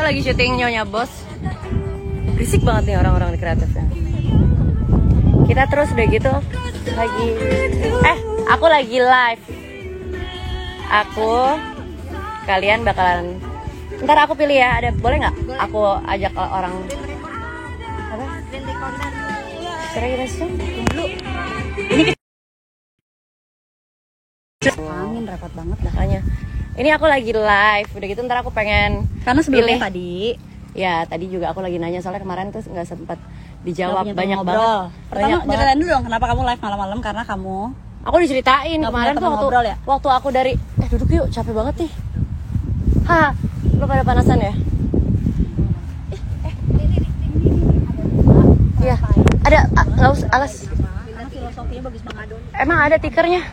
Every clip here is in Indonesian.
lagi syuting Nyonya Bos. Berisik banget nih orang-orang di kreatifnya. Kita terus udah gitu lagi aku lagi live. Kalian bakalan ntar aku pilih ya, ada boleh nggak? Aku ajak orang apa? Cara kita sih dulu. Ini angin rapat banget makanya. Ini aku lagi live, udah gitu ntar aku pengen karena sebelumnya pilih. tadi Tadi juga aku lagi nanya soalnya kemarin tuh nggak sempat dijawab banyak ngobrol. banget. Pertama ceritain dulu dong kenapa kamu live malam-malam, karena kamu aku diceritain kemarin tuh waktu aku dari duduk yuk, capek banget nih. Lu pada panasan ya? Iya, ada alas. Filosofinya bagus banget. Emang ada tikernya?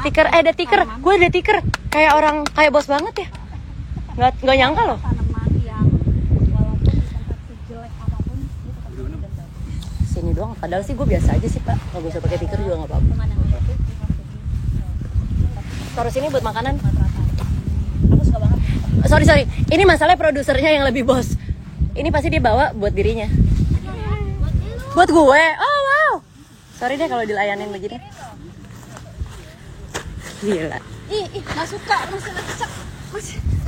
Tiker, ada tiker. Gue ada tiker. Kayak orang, kayak bos banget ya. Nggak nyangka loh. Tanaman yang walaupun di tempat sejelek apapun dia tetap didengar. Sini doang. Padahal sih gue biasa aja sih Pak. Kalau gue usah pakai tiker juga nggak apa-apa. Taruh sini buat makanan. Aku suka banget. Sorry. Ini masalah produsernya yang lebih bos. Ini pasti dia bawa buat dirinya. Buat gue. Oh wow. Sorry deh kalau dilayanin begini. Gila. Nggak suka, masih lecek.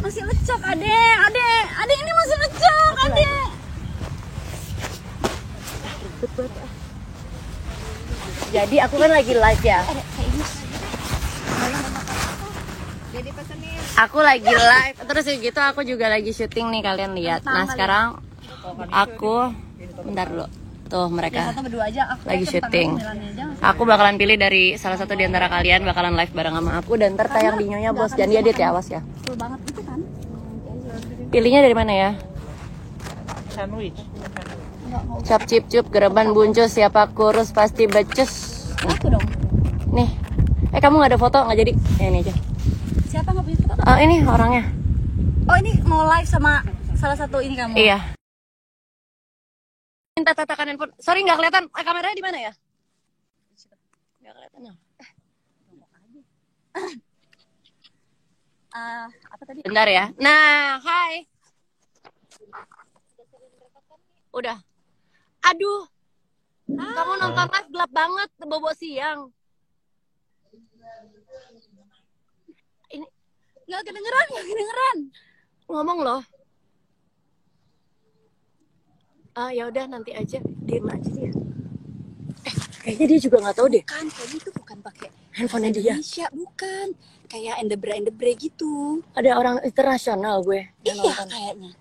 Masih lecek, adek ini masih lecek, adek. Jadi aku kan lagi live ya. Aku lagi live, terus gitu aku juga lagi syuting nih, kalian lihat. Nah sekarang aku bentar dulu. Tuh mereka lagi syuting. Aku bakalan pilih dari salah satu di antara kalian bakalan live bareng sama aku dan ntar tayang di Nyonya Bos. Jangan diedit ya, awas ya. Betul banget itu kan. Pilihnya dari mana ya? Sandwich. Cap cip cup gereban buncus siapa kurus pasti becus. Aku dong. Nih. Kamu nggak ada foto nggak jadi? Ini aja. Siapa nggak punya foto? Ini orangnya. Oh ini mau live sama salah satu ini kamu. Iya. Minta tatakan handphone. Sorry nggak kelihatan. Kameranya di mana ya? Nggak kelihatan ya. Apa tadi? Bentar ya. Nah, hai. Udah. Aduh. Kamu nonton live gelap banget, bobo siang. Ini Nggak kedengeran. ngomong loh. Ya udah nanti aja, diem aja dia. Kayaknya dia juga nggak tahu deh. Kan kayaknya itu bukan pakai Handphonenya dia. Indonesia, bukan. Kayak endebre gitu. Ada orang internasional gue. Iya kayaknya.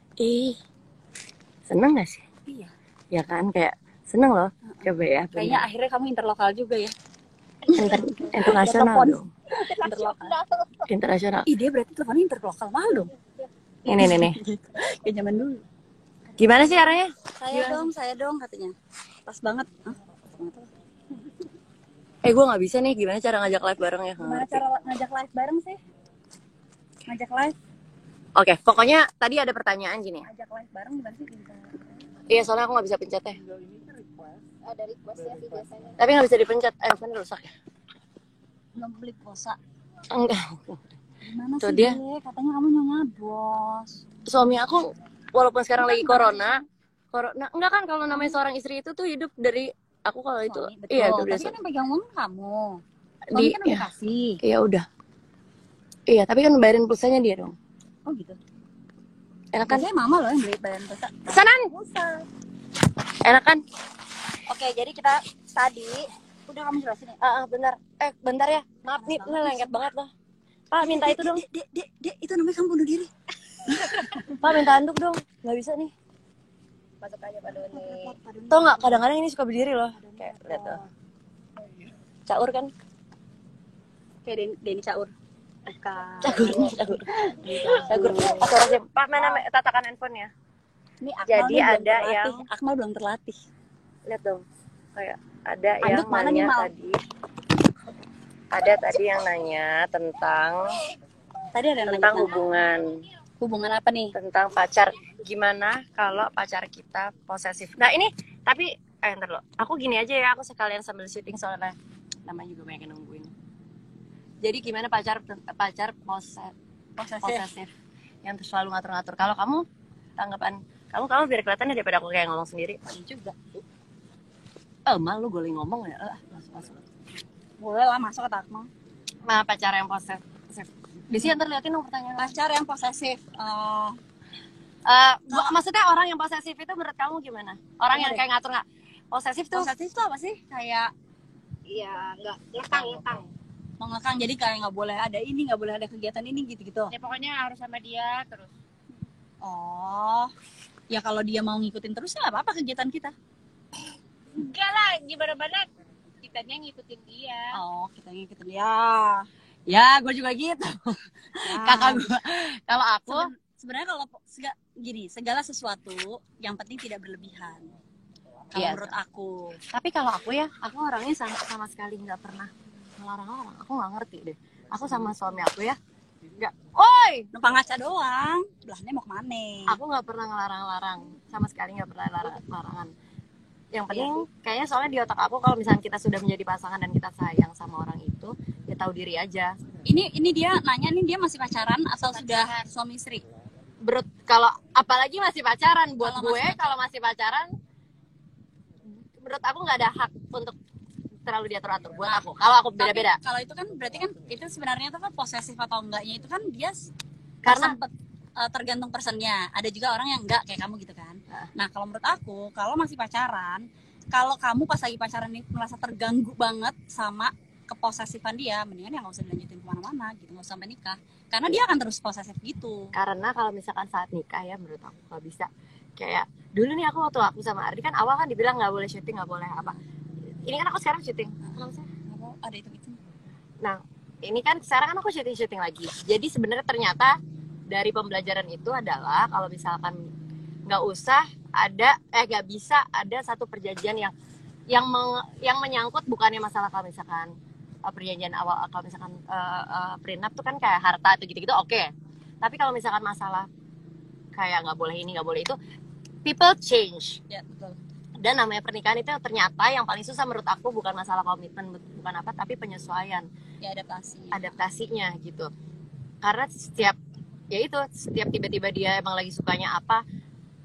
Seneng gak sih? Iya. Ya kan, kayak seneng loh. Coba ya. Kayaknya akhirnya kamu interlokal juga ya. Internasional dong. Internasional. Dia berarti teleponnya interlokal mahal dong. Ini. Kayak zaman dulu. Gimana sih arahnya? Saya dong katanya. Pas banget. Gue nggak bisa nih. Gimana cara ngajak live bareng ya? Gimana cara ngajak live bareng sih? Ngajak live? Oke, pokoknya tadi ada pertanyaan gini. Ngajak live bareng gimana sih? Iya, soalnya aku nggak bisa pencet ya. Ada request ya sih biasanya. Tapi nggak bisa dipencet. Handphone rusak ya? Belum beli pulsa. Enggak. Gimana Tuh sih dia. Katanya kamu Nyonya Bos. Suami aku walaupun sekarang lagi corona enggak kan, kalau namanya seorang istri itu tuh hidup dari aku kalau itu. Betul. Iya, tapi kan yang pegang uang kamu. Suami kan udah kasih. Iya udah. Iya, tapi kan bayarin pulsanya dia dong. Oh gitu. Enak kan? Biasanya mama loh yang beli bayarin pulsa. Sanan. Enak kan? Oke, jadi kita tadi udah kamu jelasin ya? Benar. Bentar ya. Maaf nih, lengket banget loh. Pak, minta itu dong. Dek, itu namanya kamu bunuh diri. Pak, minta handuk dong. Nggak bisa nih. Masuk aja Pak Doni. Tau nggak, kadang-kadang ini suka berdiri loh. Kayak, lihat tuh. Caur kan? Kayak Denny Caur. Cagur. Suara siapa? Pak, mana tatakan handphonenya? Ini jadi ada yang Akmal belum terlatih. Lihat dong. Kayak ada Anduk yang nanya tadi. Ada tadi yang nanya tentang hubungan apa nih? Tentang pacar. Gimana kalau pacar kita posesif? Nah ini tapi ntar lo. Aku gini aja ya. Aku sekalian sambil syuting soalnya namanya juga banyak yang nungguin. Jadi gimana pacar posesif yang selalu ngatur-ngatur. Kalau kamu tanggapan kamu biar kelihatannya daripada aku kayak ngomong sendiri. Iya juga. Malu gue ngomong ya. Masuk. Boleh lah masuk ke Takmo. Pacar yang posesif. Biasanya ntar liatin dong pertanyaan. Pacar yang posesif. Maksudnya orang yang posesif itu menurut kamu gimana? Orang yang kayak ngatur nggak? Posesif tuh apa sih? Kayak Iya, nggak ngekang. mengekang, jadi kayak nggak boleh ada ini, nggak boleh ada kegiatan ini gitu-gitu. Ya pokoknya harus sama dia terus. Oh, ya kalau dia mau ngikutin terus ya apa kegiatan kita. Enggak lah, gimana kitanya ngikutin dia. Oh, kita ngikutin dia. Ya, gue juga gitu. kakak gue. Kalau aku Sebenarnya kalau gini, segala sesuatu yang penting tidak berlebihan. Kalau Iya. menurut aku. Tapi kalau aku ya, aku orangnya sama sekali nggak pernah ngelarang orang. Aku nggak ngerti deh. Aku sama suami aku ya, nggak. Oi, Numpang ngaca doang. Belahnya mau kemana? aku nggak pernah ngelarang-larang. Sama sekali nggak pernah larangan. Yang penting kayaknya soalnya di otak aku kalau misalnya kita sudah menjadi pasangan dan kita sayang sama orang itu, ya tahu diri aja. Ini dia nanya nih, dia masih pacaran atau sudah suami istri? Kalau apalagi masih pacaran, buat Kalau gue masih kalau masih pacaran, menurut aku nggak ada hak untuk terlalu diatur-atur buat aku. Kalau aku beda-beda. Tapi kalau itu kan berarti kan itu sebenarnya itu kan posesif atau enggaknya itu kan dia Karena tergantung personnya. Ada juga orang yang enggak kayak kamu gitu kan. Nah, kalau menurut aku, kalau masih pacaran, kalau kamu pas lagi pacaran ini merasa terganggu banget sama keposesifan dia, mendingan ya nggak usah dilanjutin kemana-mana gitu, nggak usah sampai nikah. Karena dia akan terus posesif gitu. karena kalau misalkan saat nikah ya menurut aku kalau bisa kayak dulu nih waktu aku sama Ardi kan awal kan dibilang nggak boleh syuting, nggak boleh apa. Ini kan aku sekarang syuting. Kenapa sih? Ada itu. Nah, ini kan sekarang kan aku syuting lagi. Jadi sebenarnya ternyata dari pembelajaran itu adalah kalau misalkan nggak usah ada nggak bisa ada satu perjanjian yang menyangkut bukannya masalah kalau misalkan perjanjian awal kalau misalkan prenup tuh kan kayak harta atau gitu-gitu oke. Tapi kalau misalkan masalah kayak nggak boleh ini nggak boleh itu, people change. Ya, betul. Dan namanya pernikahan itu ternyata yang paling susah menurut aku bukan masalah komitmen bukan apa tapi penyesuaian. Ya, Adaptasinya gitu. Karena setiap tiba-tiba dia emang lagi sukanya apa,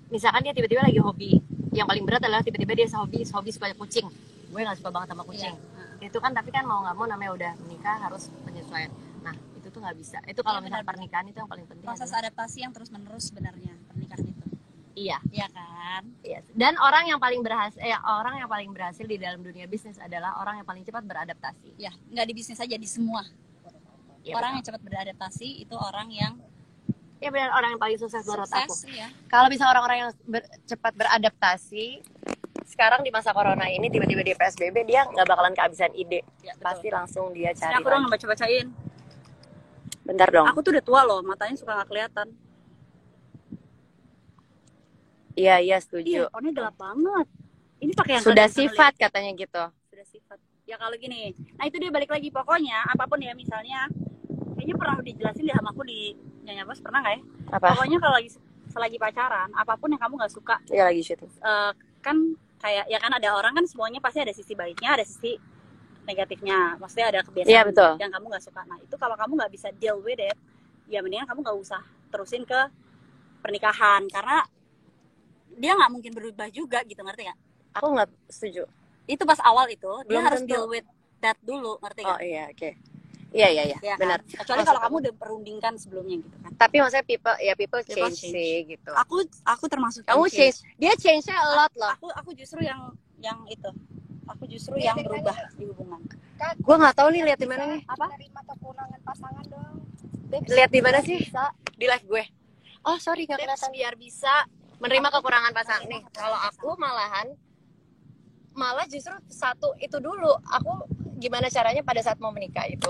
misalkan dia tiba-tiba lagi hobi, yang paling berat adalah tiba-tiba dia hobi suka kucing. Gue nggak suka banget sama kucing. Itu kan tapi kan mau nggak mau namanya udah menikah harus penyesuaian. Nah itu tuh nggak bisa. Itu kalau misalnya pernikahan itu yang paling penting. Proses adaptasi yang terus menerus sebenarnya pernikahan itu. Iya. Iya kan? Iya. Dan orang yang paling berhasil di dalam dunia bisnis adalah orang yang paling cepat beradaptasi. Ya, nggak di bisnis aja, di semua. Ya, Orang yang cepat beradaptasi itu orang yang ya benar, orang yang paling sukses menurut aku. sukses ya. Kalau bisa orang-orang yang cepat beradaptasi, sekarang di masa corona ini tiba-tiba di PSBB dia nggak bakalan kehabisan ide. Ya, betul. Pasti langsung dia cari. Aku dong baca-bacain. Bentar dong. Aku tuh udah tua loh, matanya suka nggak kelihatan. Iya setuju. Iya, warnanya gelap banget. Ini pakai yang Sudah kalian sifat katanya gitu. sudah sifat. Ya kalau gini, nah itu dia balik lagi pokoknya apapun ya, misalnya kayaknya pernah dijelasin deh sama aku di Nyanyi Bos, pernah nggak ya? Apa? Pokoknya kalau selagi pacaran, apapun yang kamu nggak suka, Iya lagi syuting. kan kayak ya kan ada orang kan semuanya pasti ada sisi baiknya, ada sisi negatifnya, maksudnya ada kebiasaan Iya, betul. yang kamu nggak suka. Nah itu kalau kamu nggak bisa deal with it, ya mendingan kamu nggak usah terusin ke pernikahan karena dia nggak mungkin berubah juga gitu, ngerti nggak? Aku nggak setuju. Itu pas awal itu dia Belum harus tentu. deal with that dulu, ngerti nggak? Oh iya, oke. Iya, Ya kan? benar. Kecuali kalau kamu udah perundingkan sebelumnya gitu kan. Tapi maksudnya people change change. sih gitu. Aku termasuk Kamu yang change. Dia change-nya a lot loh. Aku justru yang itu. Aku justru yang berubah di hubungan. Gue nggak tahu nih lihat di mana nih. Apa? Menerima kekurangan pasangan dong. Lihat di mana sih? Di live gue. Oh sorry nggak kelihatan. Biar bisa menerima kekurangan pasangan nih. Kalau aku malah justru satu itu dulu. Aku gimana caranya pada saat mau menikah itu.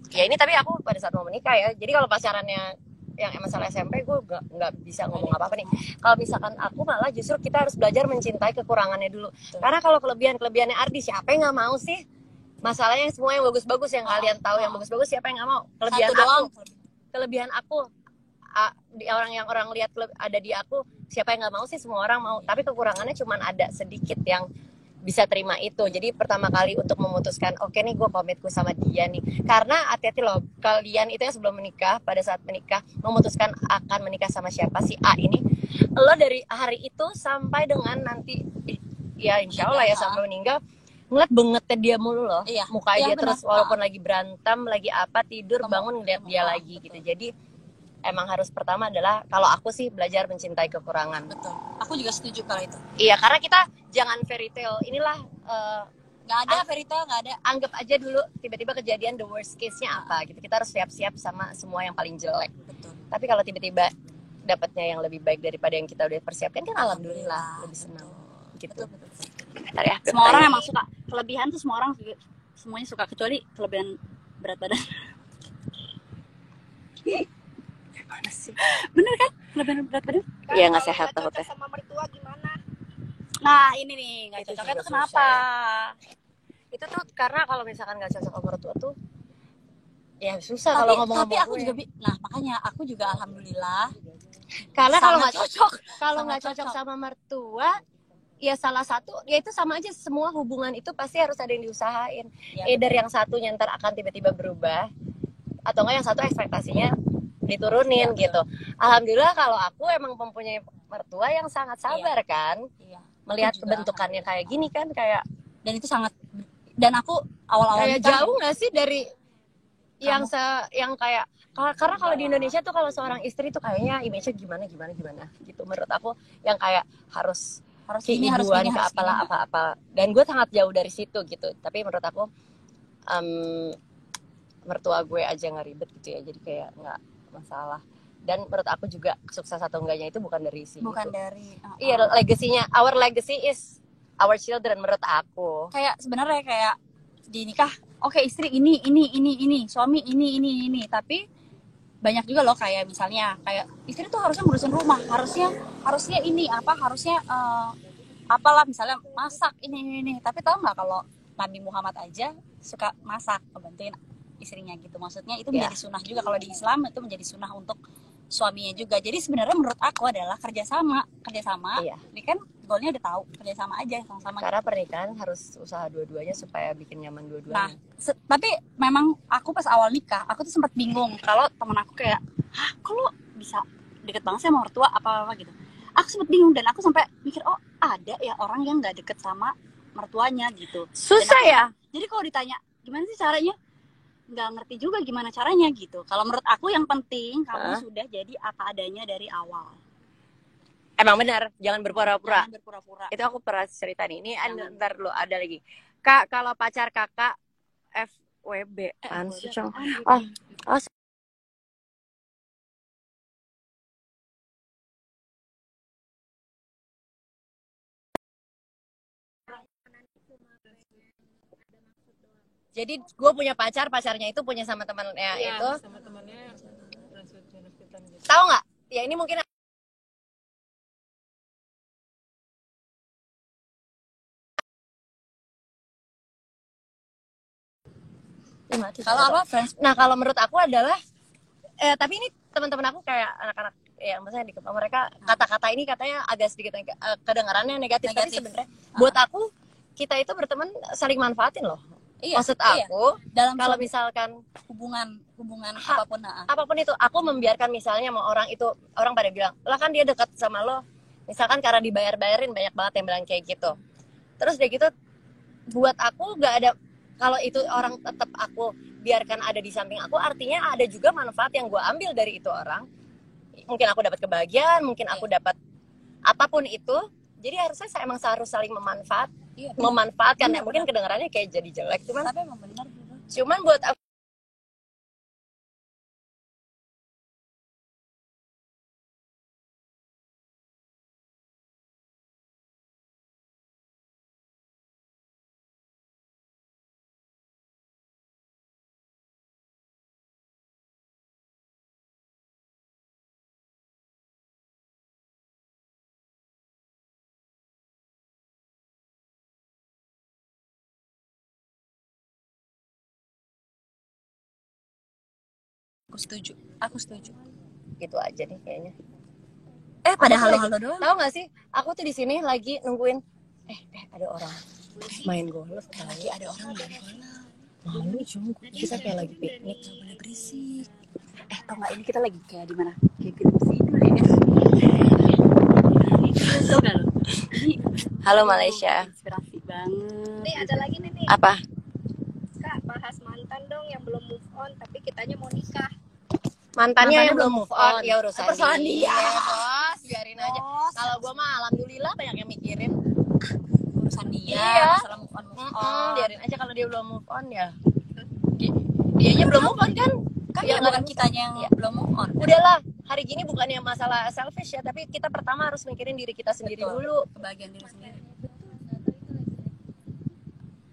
Ya ini tapi aku pada saat mau menikah ya. Jadi kalau pacarannya yang masalah SMP gue nggak bisa ngomong apa-apa nih. Kalau misalkan aku malah justru kita harus belajar mencintai kekurangannya dulu. Karena kalau kelebihannya Ardi siapa yang nggak mau sih? Masalahnya semua yang bagus-bagus yang kalian tahu yang bagus-bagus siapa yang nggak mau? Kelebihan aku orang lihat ada di aku siapa yang nggak mau sih? Semua orang mau. Tapi kekurangannya cuma ada sedikit yang bisa terima itu. Jadi pertama kali untuk memutuskan, oke nih gue komitku sama dia nih. Karena hati-hati loh, kalian itu yang sebelum menikah, pada saat menikah memutuskan akan menikah sama siapa, si A ini, lo dari hari itu sampai dengan nanti ya insya Allah ya sampai meninggal, ngeliat bengetnya dia mulu loh, Iya. muka Iya, dia benar. terus walaupun lagi berantem, lagi apa, tidur bangun ngeliat dia lagi gitu. Jadi emang harus pertama adalah, kalau aku sih belajar mencintai kekurangan. Betul. Aku juga setuju kalau itu. Iya, karena kita jangan fairy tale. Inilah Nggak ada fairy tale, nggak ada. anggap aja dulu tiba-tiba kejadian the worst case-nya apa gitu. Kita harus siap-siap sama semua yang paling jelek. Betul. Tapi kalau tiba-tiba dapatnya yang lebih baik daripada yang kita udah persiapkan kan alhamdulillah lebih senang. Gitu. Betul. Bentar ya. Semua orang emang suka kelebihan tuh, semua orang semuanya suka, kecuali kelebihan berat badan. Mana sih? Bener kan? Kelebihan berat badan. Iya, nggak Kalau sehat nggak cocok takutnya. sama mertua gimana? Nah ini nih nggak Itu cocoknya juga tuh kenapa? Itu tuh karena kalau misalkan nggak cocok sama mertua tuh ya susah kalau ngomong Tapi sama aku gue. juga nah makanya aku juga alhamdulillah Karena kalau sangat nggak cocok, kalau Sangat nggak cocok cocok. sama mertua, ya salah satu, ya itu sama aja, semua hubungan itu pasti harus ada yang diusahain. Ya, Either yang satunya ntar akan tiba-tiba berubah, atau enggak yang satu ekspektasinya diturunin gitu. Alhamdulillah kalau aku emang mempunyai mertua yang sangat sabar kan, iya. melihat Aku juga kebentukannya kayak gini kan, kayak Dan itu sangat, dan aku awal-awal kayak nikah, jauh nggak sih dari yang yang kayak, karena kalau di Indonesia tuh kalau seorang istri tuh kayaknya image-nya gimana gitu, menurut aku yang kayak harus harus ini harus keibuan ini ke harus apalah ini. apa-apa, dan gue sangat jauh dari situ gitu. Tapi menurut aku mertua gue aja nggak ribet gitu ya, jadi kayak nggak masalah. Dan menurut aku juga sukses atau enggaknya itu bukan dari si Bukan gitu. dari Iya, legasinya, our legacy is our children menurut aku. kayak sebenarnya kayak di nikah, oke istri ini, suami ini, tapi banyak juga loh kayak misalnya kayak istri tuh harusnya ngurusin rumah, harusnya ini apa, harusnya apalah misalnya masak ini, tapi tahu nggak kalau Nabi Muhammad aja suka masak, ngebantuin istrinya gitu. Maksudnya itu menjadi sunnah juga, kalau di Islam itu menjadi sunnah untuk suaminya juga. Jadi sebenarnya menurut aku adalah kerjasama. Iya. Ini kan goalnya udah tahu, kerjasama aja sama-sama. Karena pernikahan harus usaha dua-duanya supaya bikin nyaman Nah, dua-duanya. tapi memang aku pas awal nikah, aku tuh sempat bingung kalau temen aku kayak, hah, kok lo bisa deket banget sih sama mertua apa gitu. Aku sempat bingung dan aku sampai mikir, oh ada ya orang yang nggak deket sama mertuanya gitu. Susah ya? Jadi kalau ditanya gimana sih caranya, nggak ngerti juga gimana caranya gitu. Kalau menurut aku yang penting kamu sudah jadi apa adanya dari awal. Emang benar, jangan berpura-pura. Jangan berpura-pura. Itu aku pernah cerita nih. Ini ntar lo ada lagi. Kak, kalau pacar kakak FWB, jadi gue punya pacar, pacarnya itu punya sama temannya itu. Sama temannya transvestitan gitu. Tahu nggak? Ya ini mungkin Kalau apa friends? Nah, kalau menurut aku adalah tapi ini teman-teman aku kayak anak-anak yang maksudnya di kepala mereka kata-kata ini katanya agak sedikit kedengarannya negatif. Tapi sebenarnya buat aku kita itu berteman saling manfaatin loh. Iya, Maksud aku dalam kalau misalkan hubungan apapun itu aku membiarkan misalnya mau orang itu, orang pada bilang lah kan dia dekat sama lo misalkan karena dibayar-bayarin, banyak banget yang bilang kayak gitu. Terus dia gitu, buat aku nggak ada, kalau itu orang tetap aku biarkan ada di samping aku, artinya ada juga manfaat yang gue ambil dari itu orang. Mungkin aku dapat kebahagiaan, mungkin aku dapat apapun itu. Jadi harusnya saya emang harus saling memanfaatkan. Ya mungkin kedengarannya kayak jadi jelek, cuman tapi emang benar gitu. Cuman buat aku Aku setuju. gitu aja nih kayaknya. Pada halo-halo doang. Tahu nggak sih? Aku tuh di sini lagi nungguin ada orang. Main golf lagi ada orang main golf. Malu cuma kita kayak lagi piknik. Gak boleh berisik. Tau gak ini kita lagi kayak di mana? Kayak film tidur ya. Tau gak lo? Ini Halo Malaysia. inspirasi banget. Nih ada lagi nih. Apa? Kak, bahas mantan dong yang belum move on tapi kitanya mau nikah. Mantannya yang belum move on. Ya Persoalan dia. Bos, biarin aja. Kalau gua mah alhamdulillah banyak yang mikirin. Urusan dia, Iya. masalah move on. Biarin aja kalau dia belum move on ya. Dianya belum move on kan? Kan Ya, bukan kitanya yang Iya. belum move on. Udahlah, hari gini bukannya masalah selfish ya, tapi kita pertama harus mikirin diri kita sendiri Betul. dulu. Kebahagiaan diri sendiri.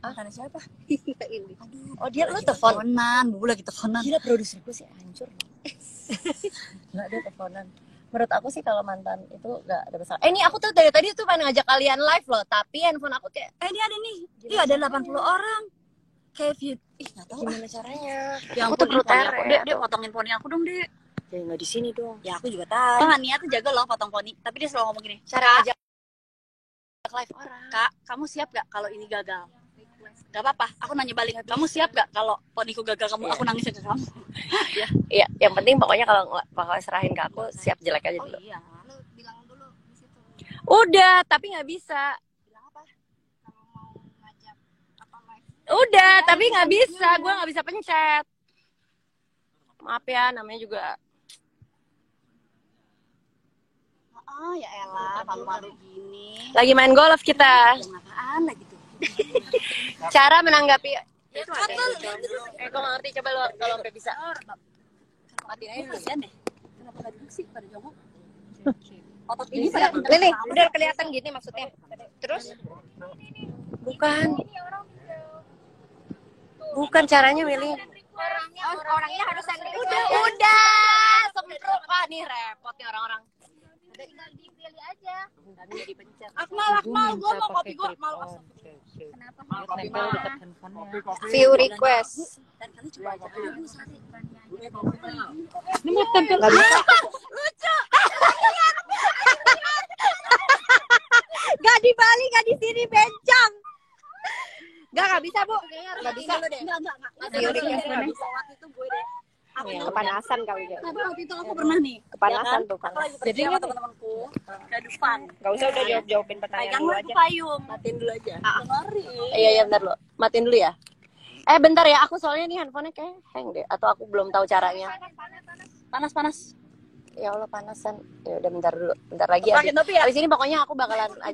Mantan siapa? Ini. Oh dia lu telepon. Teleponan, bu lagi teleponan. Gila produser gue sih hancur. Nggak ada teleponan. Menurut aku sih kalau mantan itu nggak ada masalah. Ini aku tuh dari tadi tuh pengen ngajak kalian live loh, tapi handphone aku kayak Ini ada nih. Iya ada 80 orang. Kayak view. Nggak tahu. gimana caranya? Ya Aku ampun, tuh perlu poni aku. teret. Dek, potongin poni aku dong, Dek. Ya nggak di sini dong. Ya aku juga tahu. Kan Nia tuh jaga loh potong poni. Tapi dia selalu ngomong gini. Cara Kak, ngajak live orang. Kak, kamu siap gak kalau ini gagal? Gak apa-apa, aku nanya balik. Kamu siap gak kalau poniku gagal? Aku nangis ke kamu. Iya, yang penting pokoknya kalau serahin ke aku siap jelek aja Oh dulu. iya. Lu bilang dulu di situ. Udah, tapi nggak bisa. Bilang apa? Kalau mau ngajak apa live. Udah, tapi nggak bisa. Gue nggak bisa pencet. Maaf ya, namanya juga. Oh ya elah, malu-malu gini. Lagi main golf kita. Yang apaan lagi tuh? Cara menanggapi. Itu Kan ada. Gue nggak ngerti. Coba lo kalau sampai bisa. Matiin aja dulu. Kasian deh. Kenapa gak duduk sih pada jongkok? Otot ini Ini Lili, udah kelihatan gini maksudnya. Terus Bukan. Bukan caranya, Willy. orangnya harus yang Udah. Semprot. Wah, nih repot nih orang-orang. tinggal dipilih aja. Nggak bisa dipencet. Akmal, gue mau kopi gue malu. Kenapa? Kopi mah dekat handphonenya. View request. Dan kali coba aja dulu sehari. Ini mau tempel. Gak di Bali, gak di sini bencong. Gak bisa bu. Gak bisa. Enggak. View request nggak bisa. Waktu itu gue deh. Aku Kepanasan kali ya. Tapi waktu itu aku pernah nih. Kepanasan ya tuh, kan? Aku lagi Jadi pergi sama ini- teman-temanku ke Dufan. Gak usah udah jawabin pertanyaan Pegang dulu lah aja. tuh payung. Matiin dulu aja. Ngeri. Iya, bentar lo. Matiin dulu ya. Bentar ya. Aku soalnya nih handphonenya kayak hang deh. Atau aku belum tahu caranya. Panas. Ya Allah panasan. Ya udah bentar dulu. Bentar lagi ya. Pakai topi ya? Habis ini pokoknya aku bakalan aja.